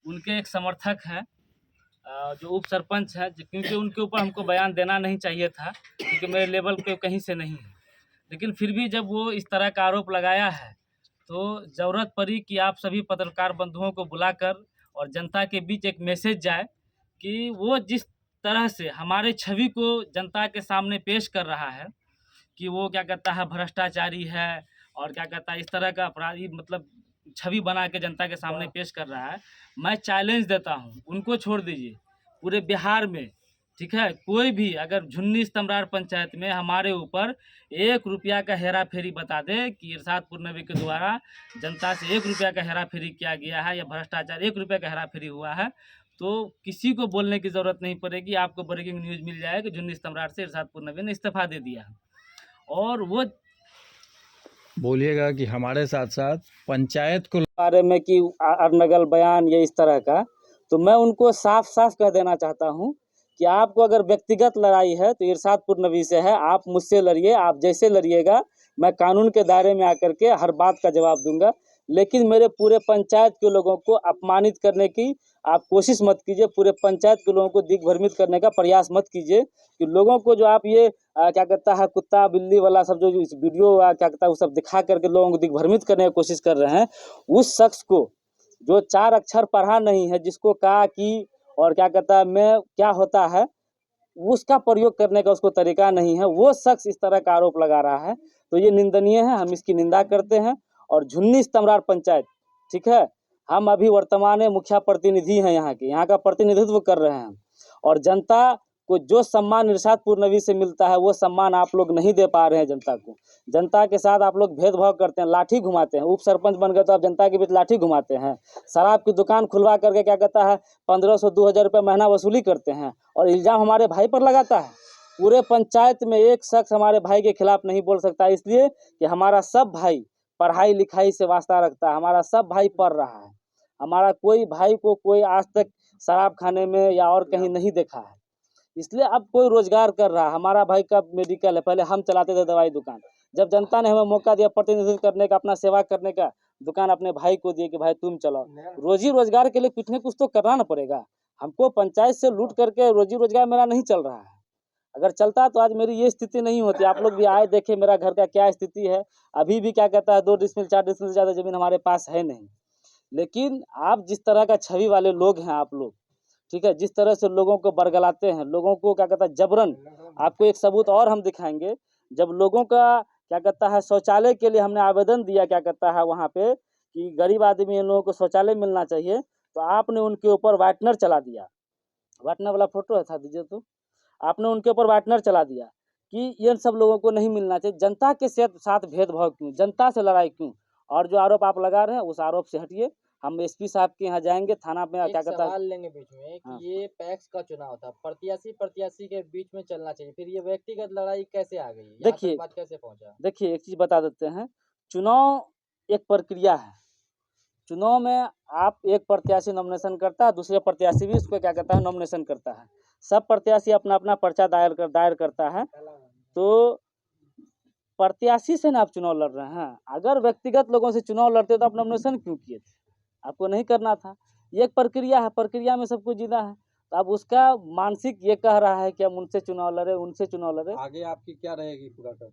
उनके एक समर्थक हैं जो उप सरपंच है, क्योंकि उनके ऊपर हमको बयान देना नहीं चाहिए था क्योंकि मेरे लेवल पे कहीं से नहीं है। लेकिन फिर भी जब वो इस तरह का आरोप लगाया है तो ज़रूरत पड़ी कि आप सभी पत्रकार बंधुओं को बुलाकर और जनता के बीच एक मैसेज जाए कि वो जिस तरह से हमारे छवि को जनता के सामने पेश कर रहा है कि वो क्या कहता है भ्रष्टाचारी है और क्या कहता है इस तरह का अपराधी, मतलब छवि बना के जनता के सामने पेश कर रहा है। मैं चैलेंज देता हूँ, उनको छोड़ दीजिए, पूरे बिहार में, ठीक है, कोई भी अगर झुन्नी स्तम्रार पंचायत में हमारे ऊपर 1 रुपया का हेरा फेरी बता दे कि इरशादपुर नबी के द्वारा जनता से 1 रुपया का हेरा फेरी किया गया है या भ्रष्टाचार 1 रुपये का हेरा फेरी हुआ है, तो किसी को बोलने की ज़रूरत नहीं पड़ेगी। आपको ब्रेकिंग न्यूज़ मिल जाए कि झुन्नी स्तम्रार से इरशादपुर नबी ने इस्तीफा दे दिया है। और वो बोलिएगा कि हमारे साथ साथ पंचायत को बारे में कि अरनगल बयान या इस तरह का, तो मैं उनको साफ साफ कह देना चाहता हूं कि आपको अगर व्यक्तिगत लड़ाई है तो इरशादपुर नबी से है, आप मुझसे लड़िए, आप जैसे लड़िएगा मैं कानून के दायरे में आकर के हर बात का जवाब दूंगा। लेकिन मेरे पूरे पंचायत के लोगों को अपमानित करने की आप कोशिश मत कीजिए, पूरे पंचायत के लोगों को दिग्भ्रमित करने का प्रयास मत कीजिए कि लोगों को जो आप ये क्या कहता है कुत्ता बिल्ली वाला सब जो इस वीडियो क्या कहता है वो सब दिखा करके लोगों को दिग्भ्रमित करने की कोशिश कर रहे हैं, उस शख्स को जो 4 अक्षर पढ़ा नहीं है, जिसको कहा कि और क्या कहता है मैं क्या होता है, उसका प्रयोग करने का उसको तरीका नहीं है, वो शख्स इस तरह का आरोप लगा रहा है, तो ये निंदनीय है, हम इसकी निंदा करते हैं। और झुन्नी स्तम्रार पंचायत, ठीक है, हम अभी वर्तमान में मुखिया प्रतिनिधि हैं, यहाँ का प्रतिनिधित्व कर रहे हैं और जनता को जो सम्मान इरशादपुर नबी से मिलता है वो सम्मान आप लोग नहीं दे पा रहे हैं जनता को। जनता के साथ आप लोग भेदभाव करते हैं, लाठी घुमाते हैं, उप सरपंच बन गए तो आप जनता के बीच लाठी घुमाते हैं, शराब की दुकान खुलवा करके क्या कहता है 1500-2000 रुपये महीना वसूली करते हैं और इल्ज़ाम हमारे भाई पर लगाता है। पूरे पंचायत में एक शख्स हमारे भाई के खिलाफ नहीं बोल सकता, इसलिए कि हमारा सब भाई पढ़ाई लिखाई से वास्ता रखता है, हमारा सब भाई पढ़ रहा है, हमारा कोई भाई को कोई आज तक शराब खाने में या और कहीं नहीं देखा है। इसलिए अब कोई रोजगार कर रहा है, हमारा भाई का मेडिकल है, पहले हम चलाते थे दवाई दुकान, जब जनता ने हमें मौका दिया प्रतिनिधित्व करने का, अपना सेवा करने का, दुकान अपने भाई को दिए कि भाई तुम चलाओ। रोजी रोजगार के लिए कुछ न कुछ तो करना ना पड़ेगा, हमको पंचायत से लूट करके रोजी रोजगार मेरा नहीं चल रहा है। अगर चलता तो आज मेरी ये स्थिति नहीं होती। आप लोग भी आए देखे मेरा घर का क्या स्थिति है, अभी भी क्या कहता है 2 डिसमिल 4 डिसमिल से ज़्यादा ज़मीन हमारे पास है नहीं। लेकिन आप जिस तरह का छवि वाले लोग हैं आप लोग, ठीक है, जिस तरह से लोगों को बरगलाते हैं, लोगों को क्या कहता है जबरन, आपको एक सबूत और हम दिखाएंगे। जब लोगों का क्या कहता है शौचालय के लिए हमने आवेदन दिया क्या कहता है वहाँ पे कि गरीब आदमी इन लोगों को शौचालय मिलना चाहिए, तो आपने उनके ऊपर वाइटनर चला दिया। वाइटनर वाला फोटो है था दीजिए, तो आपने उनके ऊपर वाइटनर चला दिया कि ये सब लोगों को नहीं मिलना चाहिए। जनता के साथ भेदभाव क्यों, जनता से लड़ाई क्यों? और जो आरोप आप लगा रहे हैं उस आरोप से हटिए। हम एसपी साहब के यहाँ जाएंगे, थाना में क्या कहता है सवाल लेंगे बीच में कि हाँ। ये पैक्स का चुनाव था, प्रत्याशी के बीच में चलना चाहिए, फिर ये व्यक्तिगत लड़ाई कैसे आ गई, यहाँ देखिए तक बात कैसे पहुंचा? देखिए एक चीज़ बता देते हैं, चुनाव एक प्रक्रिया है। चुनाव में आप एक प्रत्याशी नॉमिनेशन करता है, दूसरे प्रत्याशी भी उसको क्या कहता है नॉमिनेशन करता है। सब प्रत्याशी अपना अपना पर्चा दायर करता है। तो प्रत्याशी से ना आप चुनाव लड़ रहे हैं, अगर व्यक्तिगत लोगों से चुनाव लड़ते तो आप नॉमिनेशन क्यों किए थे? आपको नहीं करना था। ये एक प्रक्रिया है, प्रक्रिया में सब कुछ जीना है। तो अब उसका मानसिक ये कह रहा है कि हम उनसे चुनाव लड़े, उनसे चुनाव लड़े। आगे आपकी क्या रहेगी पूरा कर?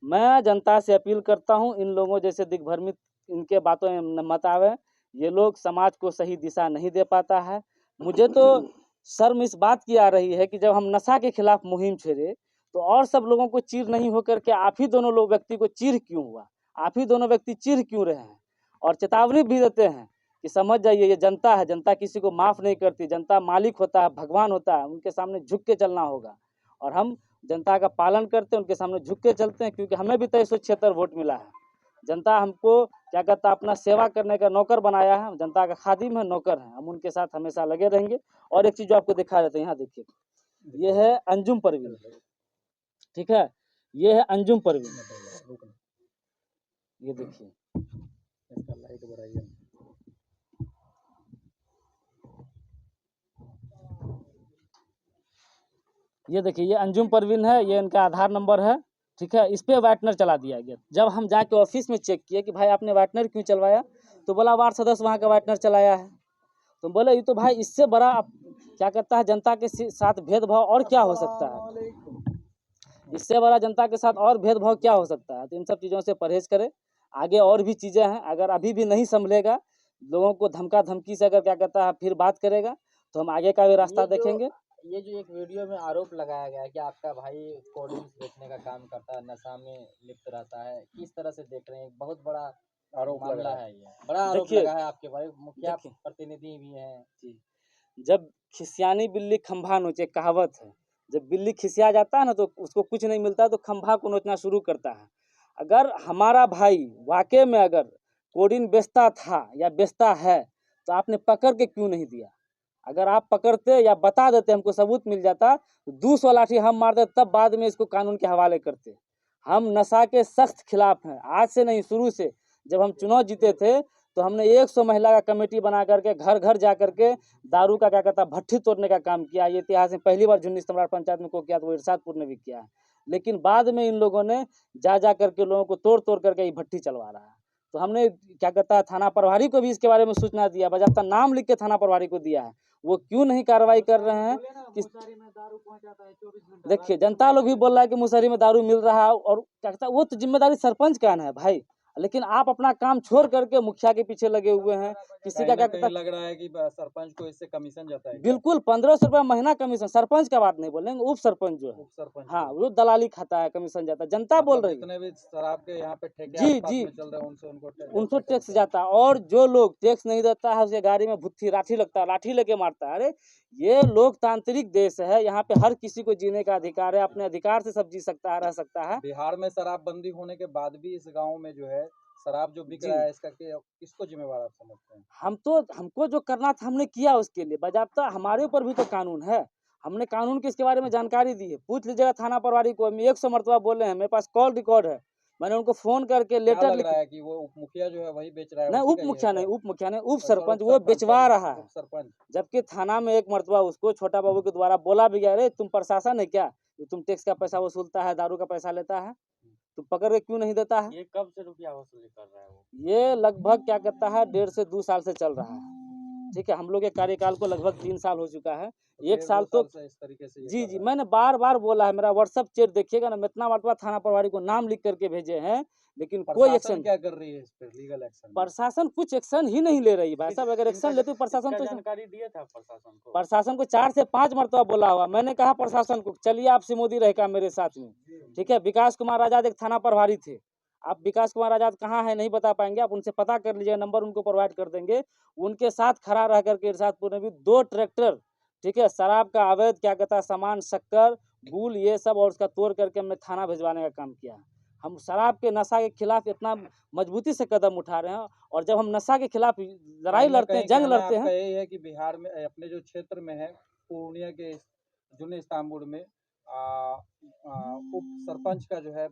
मैं जनता से अपील करता हूँ, इन लोगों जैसे दिग्भ्रमित इनके बातों में मत आवे। ये लोग समाज को सही दिशा नहीं दे पाता है। मुझे तो शर्म इस बात की आ रही है कि जब हम नशा के खिलाफ मुहिम छेड़े तो और सब लोगों को चीर नहीं होकर के आप ही दोनों लोग व्यक्ति को चीर क्यों हुआ, आप ही दोनों व्यक्ति चीर क्यों रहे हैं? और चेतावनी भी देते हैं कि समझ जाइए ये जनता है, जनता किसी को माफ़ नहीं करती, जनता मालिक होता है, भगवान होता है, उनके सामने झुक के चलना होगा। और हम जनता का पालन करते हैं, उनके सामने झुक के चलते हैं, क्योंकि हमें भी 2376 वोट मिला है। जनता हमको क्या कहता है अपना सेवा करने का नौकर बनाया है, जनता का खादिम है, नौकर है, हम उनके साथ हमेशा लगे रहेंगे। और एक चीज़ जो आपको दिखा देते हैं, यहाँ देखिए, ये है अंजुम परवीन, ठीक है, ये है अंजुम परवीन, ये देखिए, लाइट बढ़ाइए। ये देखिए, ये अंजुम परवीन है, ये इनका आधार नंबर है, ठीक है। इस पर वाइटनर चला दिया गया। जब हम जाके ऑफिस में चेक किए कि भाई आपने वाइटनर क्यों चलवाया, तो बोला वार्ड सदस्य वहाँ का वाइटनर चलाया है। तो बोले ये तो भाई इससे बड़ा क्या कहता है जनता के साथ भेदभाव और क्या हो सकता है, इससे बड़ा जनता के साथ और भेदभाव क्या हो सकता है। तो इन सब चीज़ों से परहेज करें। आगे और भी चीज़ें हैं, अगर अभी भी नहीं संभलेगा, लोगों को धमका धमकी से अगर क्या कहता है फिर बात करेगा तो हम आगे का भी रास्ता देखेंगे। ये जो एक वीडियो में आरोप लगाया गया है कि आपका भाई कोल्ड ड्रिंक्स बेचने का काम करता है, नशा में लिप्त रहता है, किस तरह से देख रहे हैं? एक बहुत बड़ा आरोप लग मामला रहा है। है, ये बड़ा आरोप देखिए लगा है आपके भाई, मुखिया देखिए प्रतिनिधि भी हैं। जी, जब खिसियानी बिल्ली खंभा नोचे कहावत है, जब बिल्ली खिसिया जाता है ना तो उसको कुछ नहीं मिलता तो खंभा को नोचना शुरू करता है। अगर हमारा भाई वाकई में अगर कोडिन बेचता था या बेचता है तो आपने पकड़ के क्यों नहीं दिया? अगर आप पकड़ते या बता देते, हमको सबूत मिल जाता तो 200 लाठी हम मारते, तब बाद में इसको कानून के हवाले करते। हम नशा के सख्त खिलाफ हैं, आज से नहीं शुरू से। जब हम चुनाव जीते थे तो हमने 100 महिला का कमेटी बना करके घर घर जा करके दारू का क्या कहता है भट्ठी तोड़ने का काम किया। ये इतिहास में पहली बार जुन्नी सम्राट पंचायत में को किया तो वो इरशादपुर ने भी किया है। लेकिन बाद में इन लोगों ने जा करके लोगों को तोड़ तोड़ करके ये भट्ठी चलवा रहा है। तो हमने क्या कहता है थाना प्रभारी को भी इसके बारे में सूचना दिया, बाज़ाब्ता नाम लिख के थाना प्रभारी को दिया है। वो क्यों नहीं कार्रवाई कर रहे हैं कि देखिए जनता लोग भी बोल रहा है कि मुसहरी में दारू मिल रहा है और क्या कहता है वो तो जिम्मेदारी सरपंच का है भाई। लेकिन आप अपना काम छोड़ करके मुखिया के पीछे लगे हुए हैं। किसी का क्या कहता है लग रहा है कि सरपंच को इससे कमीशन जाता है। बिल्कुल 1500 रुपया महीना कमीशन, सरपंच का बात नहीं बोलेंगे, उप सरपंच जो है सरपंच हाँ वो दलाली खाता है, कमीशन जाता है। जनता बोल रही है जितने भी शराब के यहाँ पे ठेके जी आसपास जी में चल रहे हैं उनको टैक्स जाता है। और जो लोग टैक्स नहीं देता है उसके गाड़ी में भुत्थी लाठी लगता है, लाठी लेके मारता है। अरे ये लोकतांत्रिक देश है, यहाँ पे हर किसी को जीने का अधिकार है, अपने अधिकार से सब जी सकता है, रह सकता है। बिहार में शराबबंदी होने के बाद भी इस गांव में जो है शराब जो बिक रहा है, इसका किसको जिम्मेवार आप समझते हैं? हमको जो करना था हमने किया, उसके लिए बाज़ाब्ता हमारे ऊपर भी तो कानून है। हमने कानून की इसके बारे में जानकारी दी है। पूछ लीजिएगा थाना प्रभारी को, हम 100 मरतबा बोले हैं, मेरे पास कॉल रिकॉर्ड है। मैंने उनको फोन करके लेटर लग रहा है कि वो उप मुखिया जो है वही बेच रहा है? नहीं उप मुखिया नहीं, उप मुखिया नहीं, उप सरपंच वो बेचवा रहा है। सरपंच जबकि थाना में एक मरतबा उसको छोटा बाबू के द्वारा बोला भी गया, अरे तुम प्रशासन है क्या, तुम टैक्स का पैसा वसूलता है, दारू का पैसा लेता है, तुम पकड़ के क्यों नहीं देता है? ये कब से रुपया वसूली कर रहा है वो? ये लगभग क्या कहता है 1.5 से 2 साल से चल रहा है। ठीक है, हम लोग के कार्यकाल को लगभग 3 साल हो चुका है। 1 साल तो इस तरीके से जी जी मैंने बार बार बोला है, मेरा व्हाट्सएप चैट देखिएगा ना, मैं इतना मरतबा थाना प्रभारी को नाम लिख करके भेजे हैं, लेकिन कोई एक्शन क्या कर रही है इस पर? लीगल एक्शन प्रशासन कुछ एक्शन ही नहीं ले रही। भाई साहब अगर एक्शन लेती प्रशासन तो जानकारी दिया था प्रशासन को 4 से 5 मरतबा बोला हुआ। मैंने कहा प्रशासन को चलिए आपसे मोदी रहेगा मेरे साथ में। ठीक है, विकास कुमार आजाद एक थाना प्रभारी थे। आप विकास कुमार आजाद कहाँ है नहीं बता पाएंगे, आप उनसे पता कर लीजिए, नंबर उनको प्रोवाइड कर देंगे। उनके साथ खड़ा रह करके इरशादपुर में भी 2 ट्रैक्टर ठीक है शराब का अवैध क्या कहता है सामान, शक्कर, गुल ये सब और उसका तोड़ करके हमने थाना भिजवाने का काम किया। हम शराब के नशा के खिलाफ इतना मजबूती से कदम उठा रहे हैं। और जब हम नशा के खिलाफ लड़ाई लड़ते हैं, जंग लड़ते हैं, यही है कि बिहार में अपने जो क्षेत्र में है पूर्णिया के जुन्नी इस्तांबुल में उप सरपंच का जो है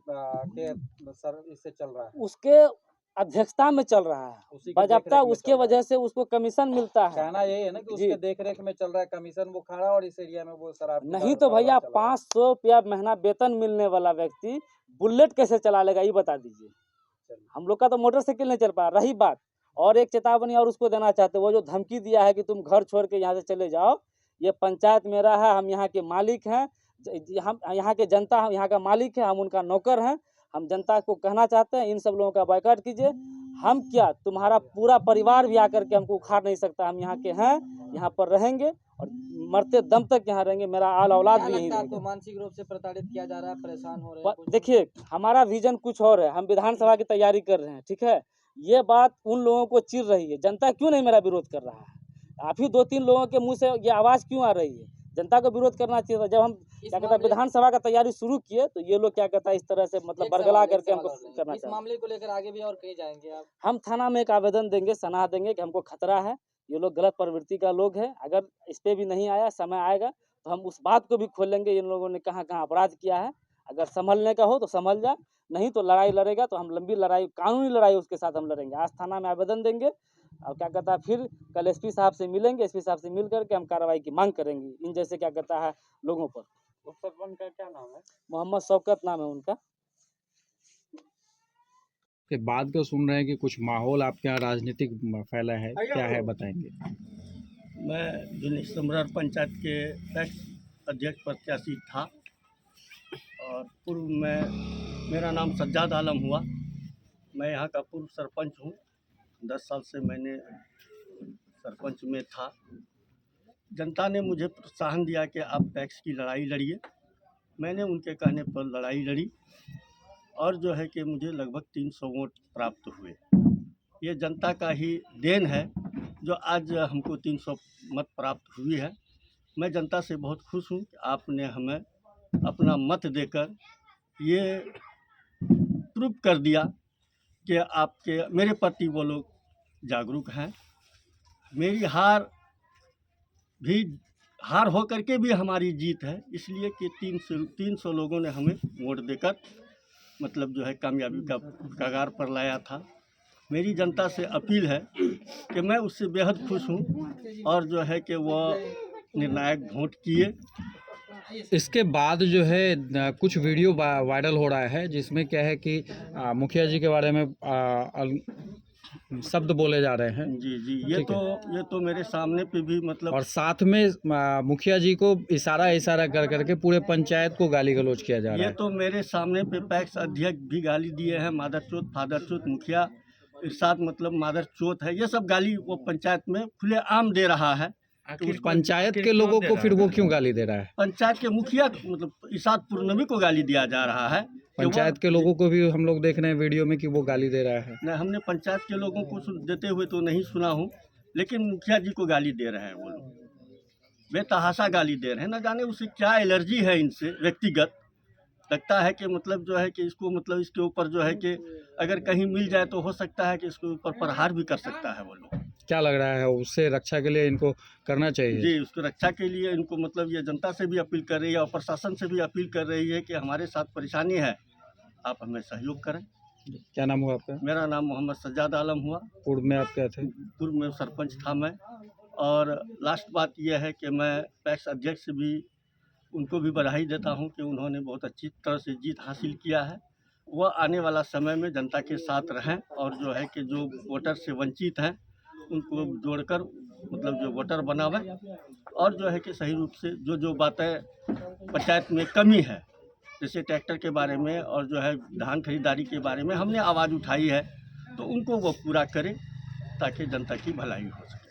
सर इससे चल रहा है, उसके अध्यक्षता में चल रहा है बाज़ाब्ता, उसके वजह से उसको कमीशन मिलता है। कहना यही है ना कि उसके देख रेख में चल रहा है, कमीशन वो खा रहा है और इस एरिया में वो शराब नहीं तो भैया 500 रुपया महीना वेतन मिलने वाला व्यक्ति बुलेट कैसे चला लेगा ये बता दीजिए। हम लोग का तो मोटरसाइकिल नहीं चल पा रही बात। और एक चेतावनी और उसको देना चाहते, वो जो धमकी दिया है कि तुम घर छोड़ के यहाँ से चले जाओ, ये पंचायत मेरा है, हम यहाँ के मालिक हैं, हम यहाँ के जनता हम यहाँ का मालिक है, हम उनका नौकर हैं। हम जनता को कहना चाहते हैं इन सब लोगों का बायकॉट कीजिए। हम क्या तुम्हारा पूरा परिवार भी आकर के हमको उखाड़ नहीं सकता। हम यहाँ के हैं, यहाँ पर रहेंगे और मरते दम तक यहाँ रहेंगे। मेरा आल औलाद भी यहीं रहेगा। मानसिक रूप से प्रताड़ित किया जा रहा है, परेशान हो रहे हैं? देखिए हमारा विजन कुछ और है, हम विधानसभा की तैयारी कर रहे हैं। ठीक है, ये बात उन लोगों को चिढ़ रही है। जनता क्यों नहीं मेरा विरोध कर रहा है? आप ही 2-3 लोगों के मुंह से ये आवाज़ क्यों आ रही है? जनता को विरोध करना चाहिए था। जब हम क्या कहता है विधानसभा का तैयारी शुरू किए तो ये लोग क्या कहता है इस तरह से मतलब बरगला करके हमको करना चाहते हैं। इस मामले को लेकर आगे भी और कहीं जाएंगे आप? हम थाना में एक आवेदन देंगे, सनहा देंगे कि हमको खतरा है, ये लोग गलत प्रवृत्ति का लोग है। अगर इस पे भी नहीं आया, समय आएगा तो हम उस बात को भी खोलेंगे इन लोगों ने कहाँ कहाँ अपराध किया है। अगर संभलने का हो तो संभल जाए, नहीं तो लड़ाई लड़ेगा तो हम लंबी लड़ाई, कानूनी लड़ाई उसके साथ हम लड़ेंगे। आज थाना में आवेदन देंगे और क्या कहता है फिर कल एसपी साहब से मिलेंगे, एसपी साहब से मिल करके हम कार्रवाई की मांग करेंगे इन जैसे क्या कहता है लोगों पर। उप सरपंच का क्या नाम है? मोहम्मद शौकत नाम है उनका। के बाद को सुन रहे हैं कि कुछ माहौल आपके यहाँ राजनीतिक फैला है, क्या है बताएंगे? मैं जुनिस समरार पंचायत के पैक्स अध्यक्ष प्रत्याशी था और पूर्व में मेरा नाम सज्जाद आलम हुआ। मैं यहाँ का पूर्व सरपंच हूँ। 10 साल से मैंने सरपंच में था। जनता ने मुझे प्रोत्साहन दिया कि आप पैक्स की लड़ाई लड़िए। मैंने उनके कहने पर लड़ाई लड़ी और जो है कि मुझे लगभग 300 वोट प्राप्त हुए। ये जनता का ही देन है जो आज हमको 300 मत प्राप्त हुई है। मैं जनता से बहुत खुश हूँ कि आपने हमें अपना मत देकर ये प्रूव कर दिया कि आपके मेरे प्रति वो लोग जागरूक हैं। मेरी हार होकर के भी हमारी जीत है, इसलिए कि 300 लोगों ने हमें वोट देकर मतलब जो है कामयाबी का कगार पर लाया था। मेरी जनता से अपील है कि मैं उससे बेहद खुश हूँ और जो है कि वह निर्णायक वोट किए। इसके बाद जो है कुछ वीडियो वायरल हो रहा है जिसमें क्या है कि मुखिया जी के बारे में शब्द बोले जा रहे हैं। जी ये ठीक तो मेरे सामने पे भी मतलब और साथ में मुखिया जी को इशारा कर करके पूरे पंचायत को गाली गलौज किया जा रहा ये है। तो मेरे सामने पे पैक्स अध्यक्ष भी गाली दिए हैं। मादरचोद, फादरचोद, मुखिया इरशाद मतलब मादरचोद है। ये सब गाली वो पंचायत में खुलेआम दे रहा है। तो पंचायत के लोगों को फिर वो क्यों गाली दे रहा है? पंचायत के मुखिया मतलब इरशाद पुरनवी को गाली दिया जा रहा है। पंचायत के लोगों को भी हम लोग देख रहे हैं वीडियो में कि वो गाली दे रहा है। नहीं, हमने पंचायत के लोगों को देते हुए तो नहीं सुना हूँ, लेकिन मुखिया जी को गाली दे रहे हैं। वो लोग बेतहाशा गाली दे रहे हैं। न जाने उसे क्या एलर्जी है इनसे व्यक्तिगत। लगता है कि मतलब जो है कि इसको मतलब इसके ऊपर जो है कि अगर कहीं मिल जाए तो हो सकता है कि इसके ऊपर प्रहार भी कर सकता है वो लोग। क्या लग रहा है उससे रक्षा के लिए इनको करना चाहिए? जी, उसको रक्षा के लिए इनको मतलब ये जनता से भी अपील कर रही है और प्रशासन से भी अपील कर रही है कि हमारे साथ परेशानी है, आप हमें सहयोग करें। क्या नाम हुआ आपका? मेरा नाम मोहम्मद सज्जाद आलम हुआ। पूर्व में आप क्या थे? पूर्व में सरपंच था मैं। और लास्ट बात यह है कि मैं पैक्स अध्यक्ष से भी उनको भी बधाई देता हूं कि उन्होंने बहुत अच्छी तरह से जीत हासिल किया है। वह आने वाला समय में जनता के साथ रहें और जो है कि जो वोटर से वंचित हैं उनको जोड़कर मतलब जो वोटर बनावें और जो है कि सही रूप से जो बातें पंचायत में कमी है, जैसे ट्रैक्टर के बारे में और जो है धान खरीदारी के बारे में हमने आवाज़ उठाई है, तो उनको वो पूरा करें ताकि जनता की भलाई हो सके।